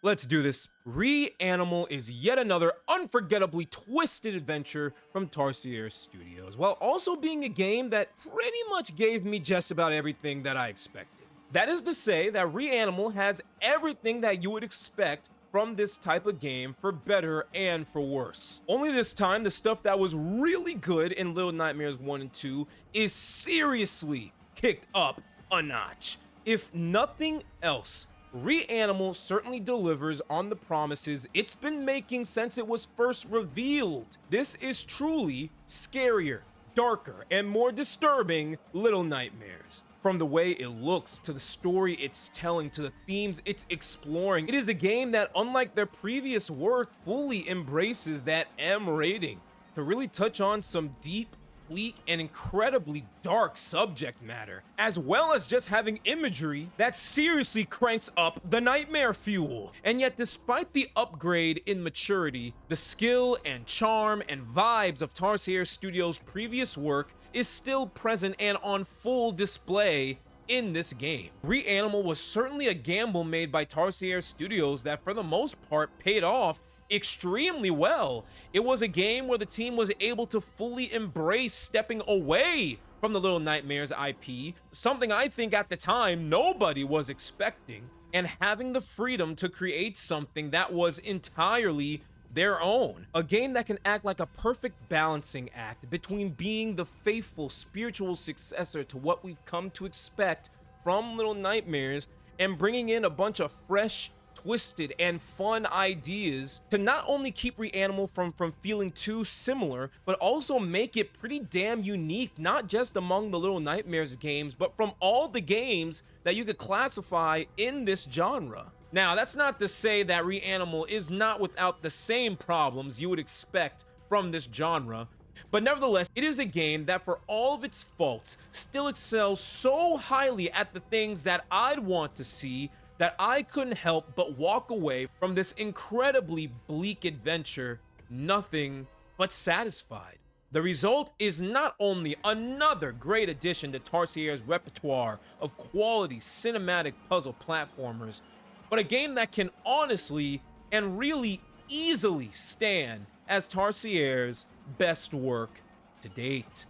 Let's do this. Reanimal is yet another unforgettably twisted adventure from Tarsier Studios, while also being a game that pretty much gave me just about everything that I expected. That is to say that Reanimal has everything that you would expect from this type of game, for better and for worse. Only this time, the stuff that was really good in Little Nightmares 1 and 2 is seriously kicked up a notch. If nothing else, Reanimal certainly delivers on the promises it's been making since it was first revealed. This is truly scarier, darker, and more disturbing Little Nightmares. From the way it looks, to the story it's telling, to the themes it's exploring, it is a game that, unlike their previous work, fully embraces that M rating to really touch on some deep, bleak, and incredibly dark subject matter, as well as just having imagery that seriously cranks up the nightmare fuel. And yet, despite the upgrade in maturity, the skill and charm and vibes of Tarsier Studios' previous work is still present and on full display in this game. Reanimal was certainly a gamble made by Tarsier Studios that for the most part paid off extremely well. It was a game where the team was able to fully embrace stepping away from the Little Nightmares IP, something I think at the time nobody was expecting, and having the freedom to create something that was entirely their own. A game that can act like a perfect balancing act between being the faithful spiritual successor to what we've come to expect from Little Nightmares and bringing in a bunch of fresh, twisted, and fun ideas to not only keep Reanimal from feeling too similar, but also make it pretty damn unique, not just among the Little Nightmares games, but from all the games that you could classify in this genre. Now, that's not to say that Reanimal is not without the same problems you would expect from this genre, but nevertheless, it is a game that, for all of its faults, still excels so highly at the things that I'd want to see that I couldn't help but walk away from this incredibly bleak adventure nothing but satisfied. The result is not only another great addition to Tarsier's repertoire of quality cinematic puzzle platformers, but a game that can honestly and really easily stand as Tarsier's best work to date.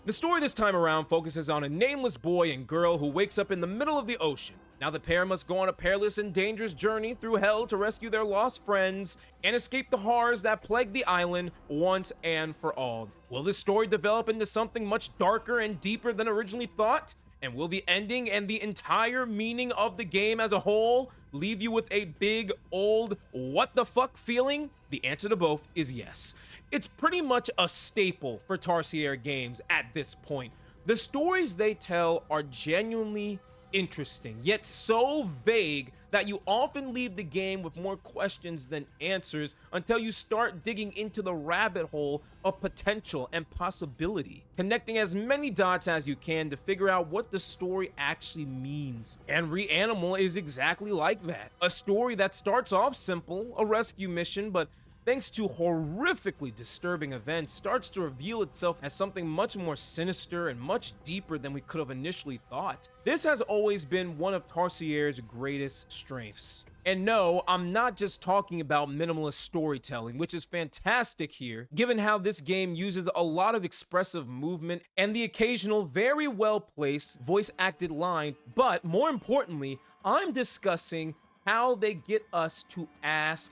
The story this time around focuses on a nameless boy and girl who wakes up in the middle of the ocean. Now the pair must go on a perilous and dangerous journey through hell to rescue their lost friends and escape the horrors that plague the island once and for all. Will this story develop into something much darker and deeper than originally thought? And will the ending and the entire meaning of the game as a whole leave you with a big old what the fuck feeling? The answer to both is yes. It's pretty much a staple for Tarsier games at this point. The stories they tell are genuinely interesting, yet so vague that you often leave the game with more questions than answers until you start digging into the rabbit hole of potential and possibility, connecting as many dots as you can to figure out what the story actually means. And Reanimal is exactly like that. A story that starts off simple, a rescue mission, but thanks to horrifically disturbing events, starts to reveal itself as something much more sinister and much deeper than we could have initially thought. This has always been one of Tarsier's greatest strengths. And no, I'm not just talking about minimalist storytelling, which is fantastic here, given how this game uses a lot of expressive movement and the occasional very well-placed voice-acted line, but more importantly, I'm discussing how they get us to ask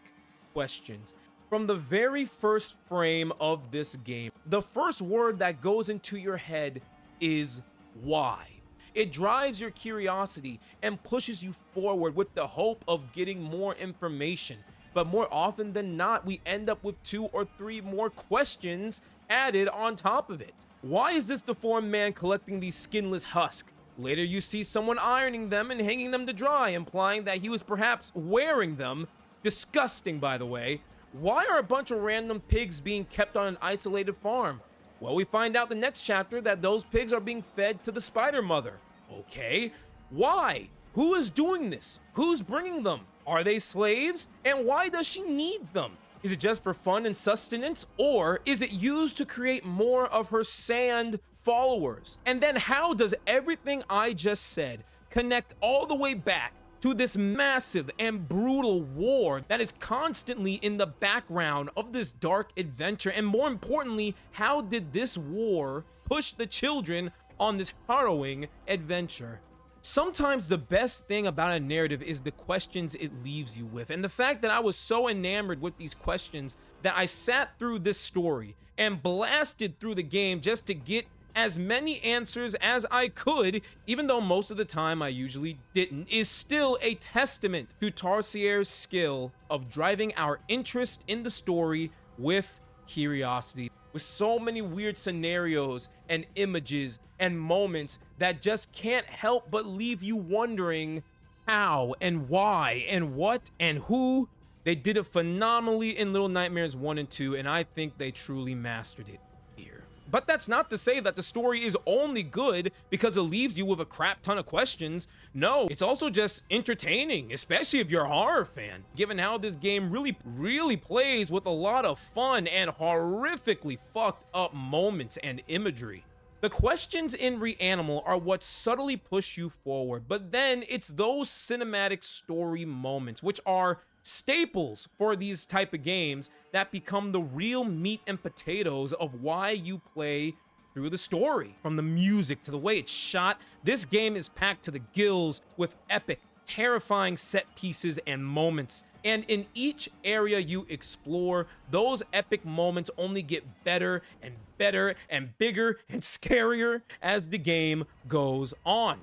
questions. From the very first frame of this game, the first word that goes into your head is why. It drives your curiosity and pushes you forward with the hope of getting more information. But more often than not, we end up with 2 or 3 more questions added on top of it. Why is this deformed man collecting these skinless husks? Later you see someone ironing them and hanging them to dry, implying that he was perhaps wearing them. Disgusting, by the way. Why are a bunch of random pigs being kept on an isolated farm? Well, we find out the next chapter that those pigs are being fed to the spider mother. Okay, why? Who is doing this? Who's bringing them? Are they slaves? And why does she need them? Is it just for fun and sustenance, or is it used to create more of her sand followers? And then how does everything I just said connect all the way back to this massive and brutal war that is constantly in the background of this dark adventure? And more importantly, how did this war push the children on this harrowing adventure? Sometimes the best thing about a narrative is the questions it leaves you with. And the fact that I was so enamored with these questions that I sat through this story and blasted through the game just to get as many answers as I could, even though most of the time I usually didn't, is still a testament to Tarsier's skill of driving our interest in the story with curiosity, with so many weird scenarios and images and moments that just can't help but leave you wondering how and why and what and who. They did it phenomenally in Little Nightmares 1 and 2, and I think they truly mastered it here. But that's not to say that the story is only good because it leaves you with a crap ton of questions. No, it's also just entertaining, especially if you're a horror fan, given how this game really plays with a lot of fun and horrifically fucked up moments and imagery. The questions in Reanimal are what subtly push you forward, but then it's those cinematic story moments, which are staples for these type of games, that become the real meat and potatoes of why you play through the story. From the music to the way it's shot, this game is packed to the gills with epic, terrifying set pieces and moments. And in each area you explore, those epic moments only get better and better and bigger and scarier as the game goes on.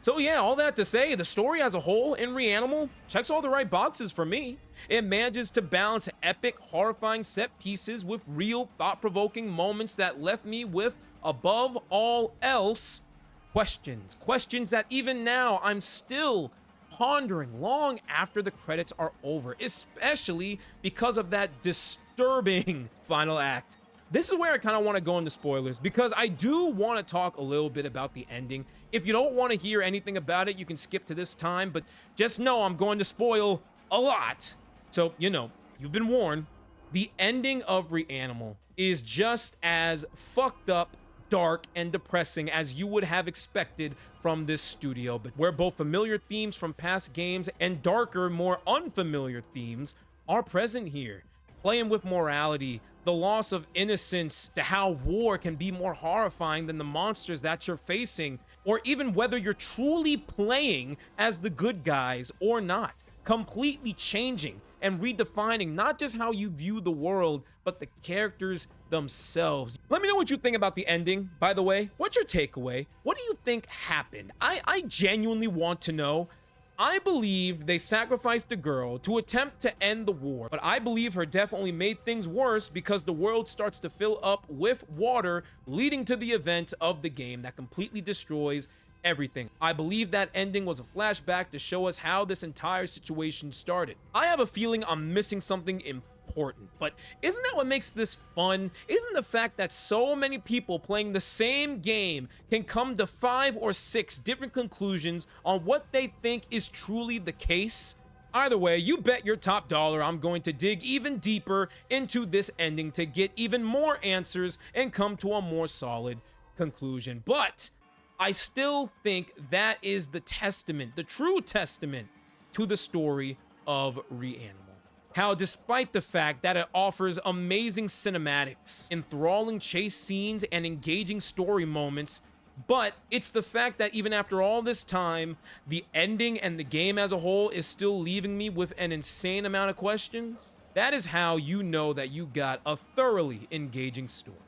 So yeah, all that to say, the story as a whole in Reanimal checks all the right boxes for me. It manages to balance epic, horrifying set pieces with real, thought-provoking moments that left me with, above all else, questions. Questions that even now I'm still pondering long after the credits are over, especially because of that disturbing final act. This is where I kind of want to go into spoilers, because I do want to talk a little bit about the ending. If you don't want to hear anything about it, you can skip to this time, but just know I'm going to spoil a lot. So, you know, you've been warned. The ending of Reanimal is just as fucked up, dark, and depressing as you would have expected from this studio, but where both familiar themes from past games and darker, more unfamiliar themes are present here. Playing with morality, the loss of innocence, to how war can be more horrifying than the monsters that you're facing, or even whether you're truly playing as the good guys or not. Completely changing and redefining not just how you view the world, but the characters themselves. Let me know what you think about the ending, by the way. What's your takeaway? What do you think happened? I genuinely want to know. I believe they sacrificed the girl to attempt to end the war, but I believe her death only made things worse because the world starts to fill up with water, leading to the events of the game that completely destroys everything. I believe that ending was a flashback to show us how this entire situation started. I have a feeling I'm missing something important, but isn't that what makes this fun? Isn't the fact that so many people playing the same game can come to 5 or 6 different conclusions on what they think is truly the case? Either way, you bet your top dollar I'm going to dig even deeper into this ending to get even more answers and come to a more solid conclusion. But I still think that is the testament, the true testament to the story of Reanimal. How despite the fact that it offers amazing cinematics, enthralling chase scenes, and engaging story moments, but it's the fact that even after all this time, the ending and the game as a whole is still leaving me with an insane amount of questions. That is how you know that you got a thoroughly engaging story.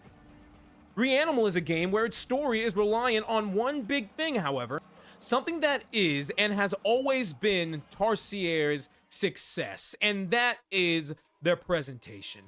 Reanimal is a game where its story is reliant on one big thing, however, something that is and has always been Tarsier's success, and that is their presentation.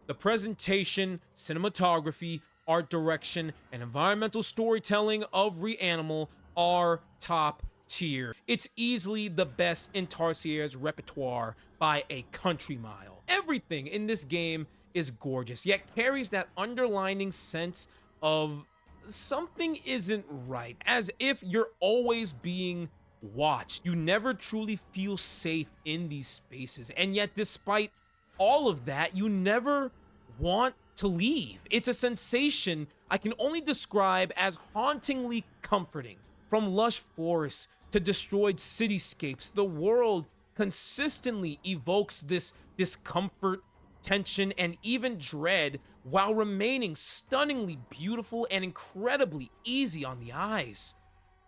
The presentation, cinematography, art direction, and environmental storytelling of Reanimal are top tier. It's easily the best in Tarsier's repertoire by a country mile. Everything in this game is gorgeous, yet carries that underlining sense of something isn't right, as if you're always being watched. You never truly feel safe in these spaces, and yet despite all of that, you never want to leave. It's a sensation I can only describe as hauntingly comforting. From lush forests to destroyed cityscapes, the world consistently evokes this discomfort, tension, and even dread while remaining stunningly beautiful and incredibly easy on the eyes.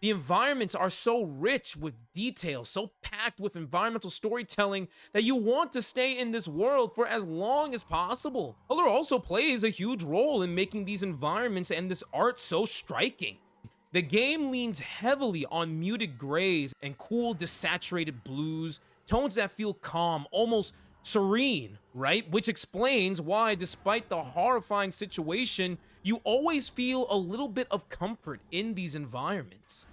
The environments are so rich with detail, so packed with environmental storytelling that you want to stay in this world for as long as possible. Color also plays a huge role in making these environments and this art so striking. The game leans heavily on muted grays and cool desaturated blues, tones that feel calm, almost serene, right? Which explains why, despite the horrifying situation, you always feel a little bit of comfort in these environments.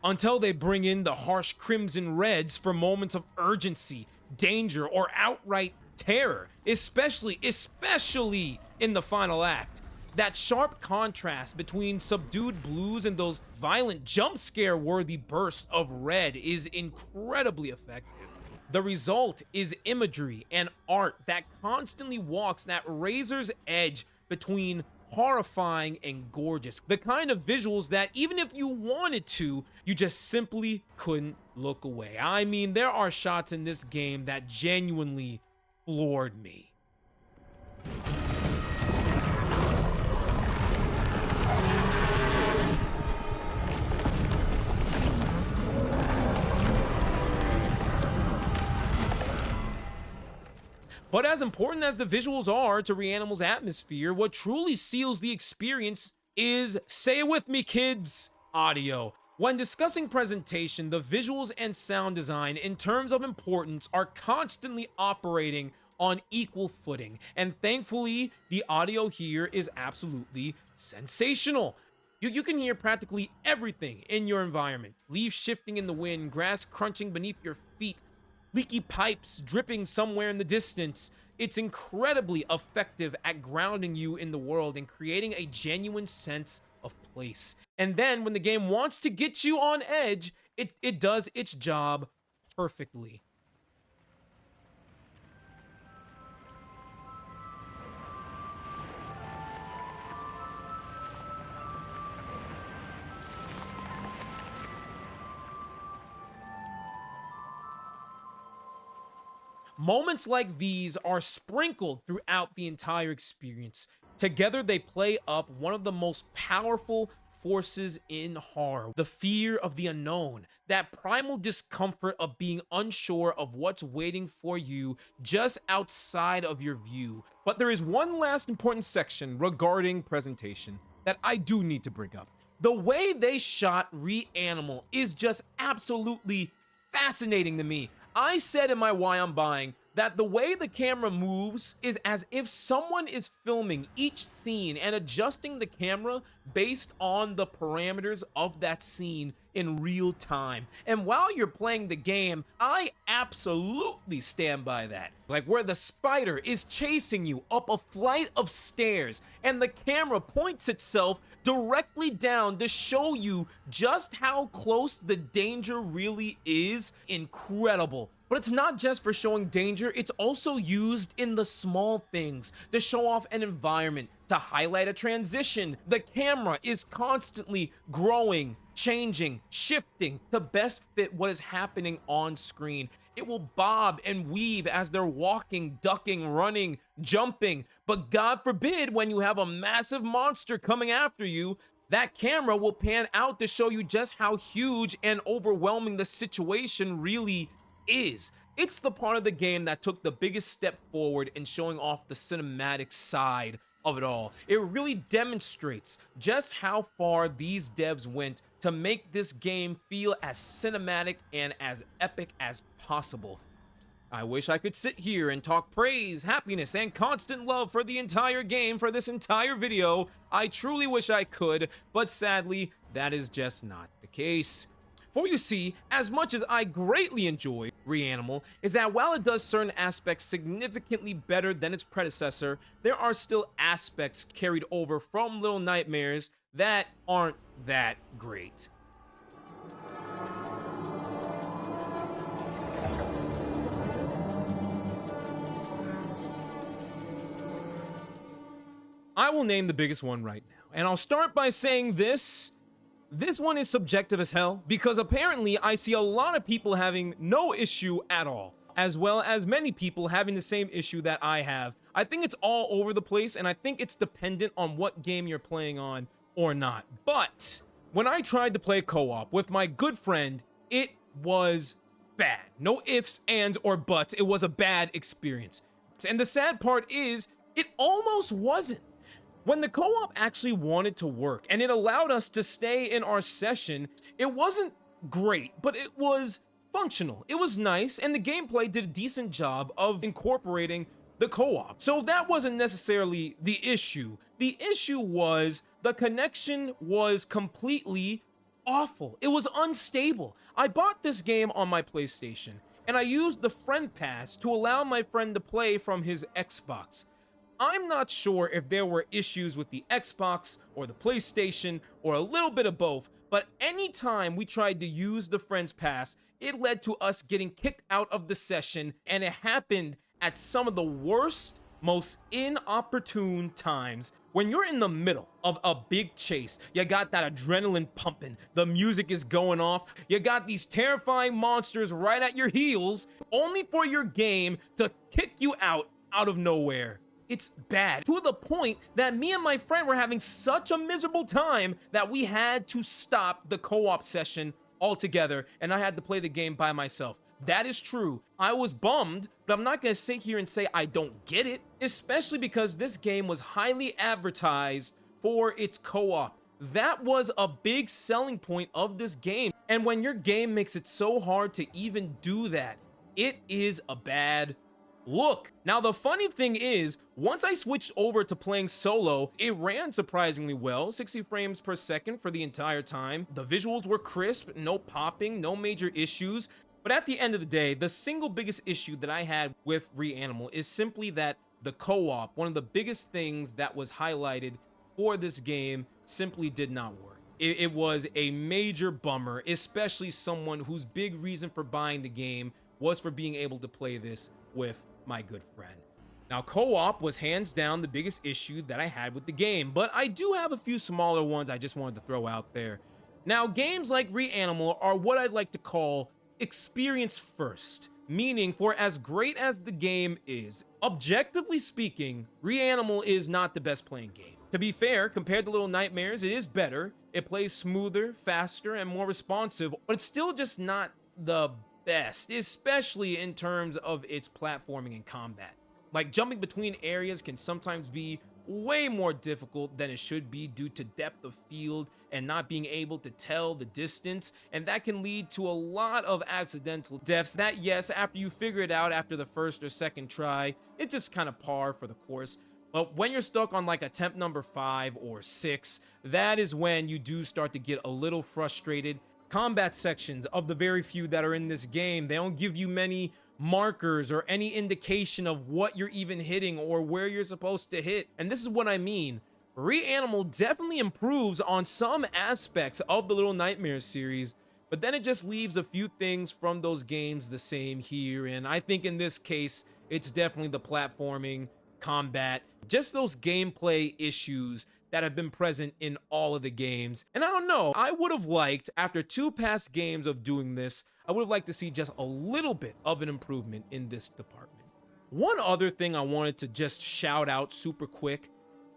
Until they bring in the harsh crimson reds for moments of urgency, danger, or outright terror, especially in the final act. That sharp contrast between subdued blues and those violent jump scare worthy bursts of red is incredibly effective. The result is imagery and art that constantly walks that razor's edge between horrifying and gorgeous. The kind of visuals that even if you wanted to, you just simply couldn't look away. I mean, there are shots in this game that genuinely floored me. But as important as the visuals are to Reanimal's atmosphere, what truly seals the experience is, say it with me kids, audio. When discussing presentation, the visuals and sound design in terms of importance are constantly operating on equal footing, and thankfully the audio here is absolutely sensational. You can hear practically everything in your environment. Leaves shifting in the wind, grass crunching beneath your feet, leaky pipes dripping somewhere in the distance. It's incredibly effective at grounding you in the world and creating a genuine sense of place. And then when the game wants to get you on edge, it does its job perfectly. Moments like these are sprinkled throughout the entire experience. Together, they play up one of the most powerful forces in horror: the fear of the unknown, that primal discomfort of being unsure of what's waiting for you just outside of your view. But there is one last important section regarding presentation that I do need to bring up. The way they shot Reanimal is just absolutely fascinating to me. I said in my why I'm buying that the way the camera moves is as if someone is filming each scene and adjusting the camera based on the parameters of that scene in real time. And while you're playing the game, I absolutely stand by that. Like where the spider is chasing you up a flight of stairs and the camera points itself directly down to show you just how close the danger really is. Incredible. But it's not just for showing danger, it's also used in the small things to show off an environment, to highlight a transition. The camera is constantly growing, changing, shifting to best fit what is happening on screen. It will bob and weave as they're walking, ducking, running, jumping. But God forbid, when you have a massive monster coming after you, that camera will pan out to show you just how huge and overwhelming the situation really is. It's the part of the game that took the biggest step forward in showing off the cinematic side of it all. It really demonstrates just how far these devs went to make this game feel as cinematic and as epic as possible. I wish I could sit here and talk praise, happiness, and constant love for the entire game for this entire video. I truly wish I could, but sadly, that is just not the case. For you see, as much as I greatly enjoy Reanimal, is that while it does certain aspects significantly better than its predecessor, there are still aspects carried over from Little Nightmares that aren't that great. I will name the biggest one right now, and I'll start by saying this one is subjective as hell, because apparently I see a lot of people having no issue at all, as well as many people having the same issue that I have. I think it's all over the place, and I think it's dependent on what game you're playing on or not. But when I tried to play co-op with my good friend, it was bad. No ifs, ands, or buts. It was a bad experience. And the sad part is, it almost wasn't. When the co-op actually wanted to work and it allowed us to stay in our session, it wasn't great, but it was functional. It was nice, and the gameplay did a decent job of incorporating the co-op. So that wasn't necessarily the issue. The issue was the connection was completely awful. It was unstable. I bought this game on my PlayStation, and I used the friend pass to allow my friend to play from his Xbox. I'm not sure if there were issues with the Xbox or the PlayStation or a little bit of both, but anytime we tried to use the Friends Pass, it led to us getting kicked out of the session, and it happened at some of the worst, most inopportune times. When you're in the middle of a big chase, you got that adrenaline pumping, the music is going off, you got these terrifying monsters right at your heels, only for your game to kick you out of nowhere. It's bad, to the point that me and my friend were having such a miserable time that we had to stop the co-op session altogether, and I had to play the game by myself. That is true. I was bummed, but I'm not gonna sit here and say I don't get it, especially because this game was highly advertised for its co-op. That was a big selling point of this game, and when your game makes it so hard to even do that, it is a bad look. Now, the funny thing is, once I switched over to playing solo, it ran surprisingly well, 60 frames per second for the entire time. The visuals were crisp, no popping, no major issues. But at the end of the day, the single biggest issue that I had with Reanimal is simply that the co-op, one of the biggest things that was highlighted for this game, simply did not work. It was a major bummer, especially someone whose big reason for buying the game was for being able to play this with my good friend. Now, co-op was hands down the biggest issue that I had with the game, but I do have a few smaller ones I just wanted to throw out there. Now, games like Reanimal are what I'd like to call experience first, meaning for as great as the game is, objectively speaking, Reanimal is not the best playing game. To be fair, compared to Little Nightmares, it is better. It plays smoother, faster, and more responsive, but it's still just not the best, especially in terms of its platforming and combat. Like, jumping between areas can sometimes be way more difficult than it should be due to depth of field and not being able to tell the distance, and that can lead to a lot of accidental deaths that, yes, after you figure it out after the first or second try, it's just kind of par for the course. But when you're stuck on like attempt number 5 or 6, that is when you do start to get a little frustrated. Combat sections of the very few that are in this game, they don't give you many markers or any indication of what you're even hitting or where you're supposed to hit. And this is what I mean. Reanimal definitely improves on some aspects of the Little Nightmares series, but then it just leaves a few things from those games the same here. And I think in this case, it's definitely the platforming, combat, just those gameplay issues that have been present in all of the games. And I don't know, I would have liked, after 2 past games of doing this, I would have liked to see just a little bit of an improvement in this department. One other thing I wanted to just shout out super quick,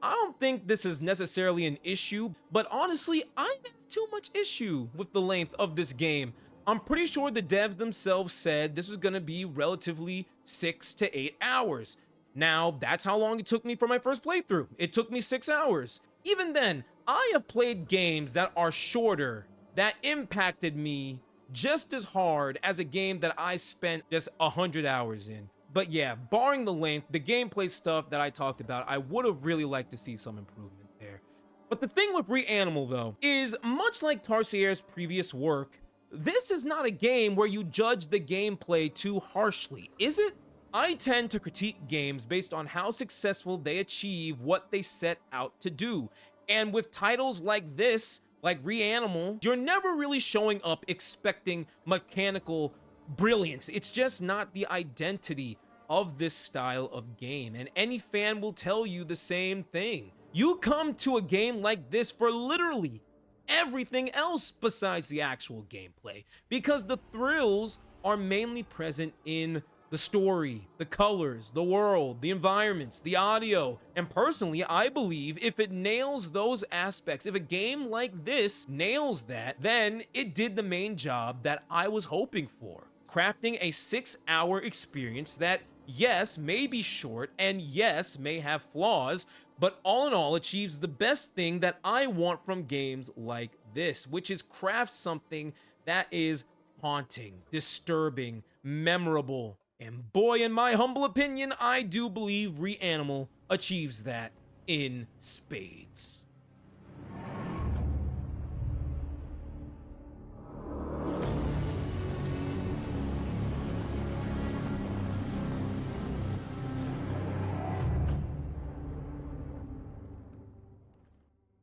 I don't think this is necessarily an issue, but honestly, I have too much issue with the length of this game. I'm pretty sure the devs themselves said this was gonna be relatively 6 to 8 hours. Now, that's how long it took me for my first playthrough. It took me 6 hours. Even then, I have played games that are shorter, that impacted me just as hard as a game that I spent just 100 hours in. But yeah, barring the length, the gameplay stuff that I talked about, I would have really liked to see some improvement there. But the thing with Reanimal, though, is much like Tarsier's previous work, this is not a game where you judge the gameplay too harshly, is it? I tend to critique games based on how successful they achieve what they set out to do. And with titles like this, like Reanimal, you're never really showing up expecting mechanical brilliance. It's just not the identity of this style of game, and any fan will tell you the same thing. You come to a game like this for literally everything else besides the actual gameplay, because the thrills are mainly present in the story, the colors, the world, the environments, the audio. And personally, I believe if it nails those aspects, if a game like this nails that, then it did the main job that I was hoping for. Crafting a 6-hour experience that, yes, may be short and yes, may have flaws, but all in all achieves the best thing that I want from games like this, which is craft something that is haunting, disturbing, memorable. And boy, in my humble opinion, I do believe Reanimal achieves that in spades.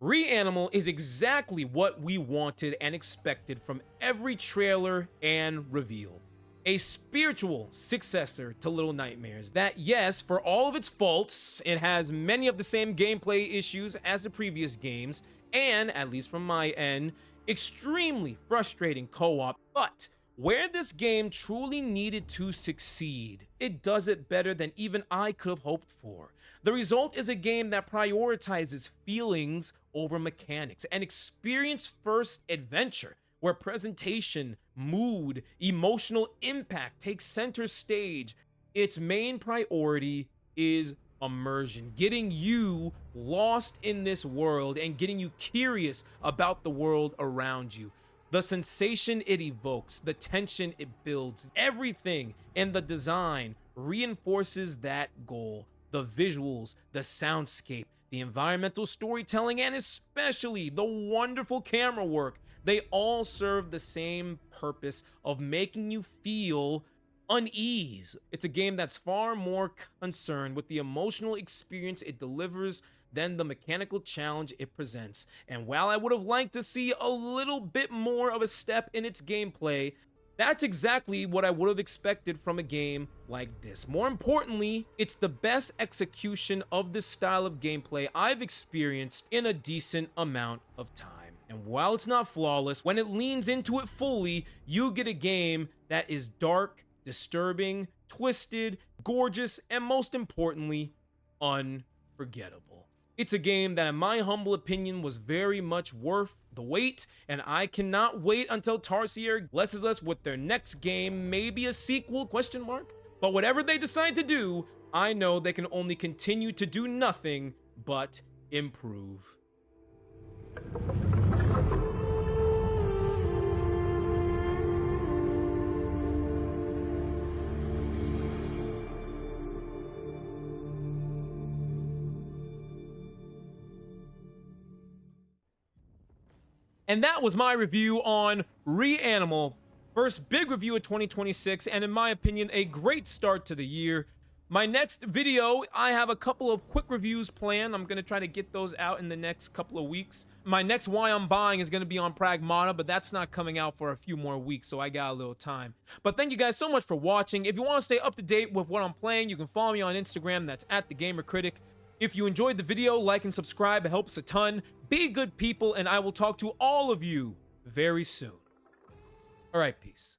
Reanimal is exactly what we wanted and expected from every trailer and reveal. A spiritual successor to Little Nightmares that, yes, for all of its faults, it has many of the same gameplay issues as the previous games, and, at least from my end, extremely frustrating co-op, but where this game truly needed to succeed, it does it better than even I could have hoped for. The result is a game that prioritizes feelings over mechanics, an experience-first adventure where presentation, mood, emotional impact takes center stage. Its main priority is immersion, getting you lost in this world and getting you curious about the world around you. The sensation it evokes, the tension it builds, everything in the design reinforces that goal. The visuals, the soundscape, the environmental storytelling, and especially the wonderful camera work, they all serve the same purpose of making you feel unease. It's a game that's far more concerned with the emotional experience it delivers than the mechanical challenge it presents. And while I would have liked to see a little bit more of a step in its gameplay, that's exactly what I would have expected from a game like this. More importantly, it's the best execution of this style of gameplay I've experienced in a decent amount of time. And while it's not flawless, when it leans into it fully, you get a game that is dark, disturbing, twisted, gorgeous, and most importantly, unforgettable. It's a game that, in my humble opinion, was very much worth the wait, and I cannot wait until Tarsier blesses us with their next game, maybe a sequel, question mark? But whatever they decide to do, I know they can only continue to do nothing but improve. And that was my review on Reanimal. First big review of 2026, and in my opinion, a great start to the year. My next video, I have a couple of quick reviews planned. I'm going to try to get those out in the next couple of weeks. My next Why I'm Buying is going to be on Pragmata, but that's not coming out for a few more weeks, so I got a little time. But thank you guys so much for watching. If you want to stay up to date with what I'm playing, you can follow me on Instagram. That's @TheGamerCritic. If you enjoyed the video, like and subscribe. It helps a ton. Be good people, and I will talk to all of you very soon. All right, peace.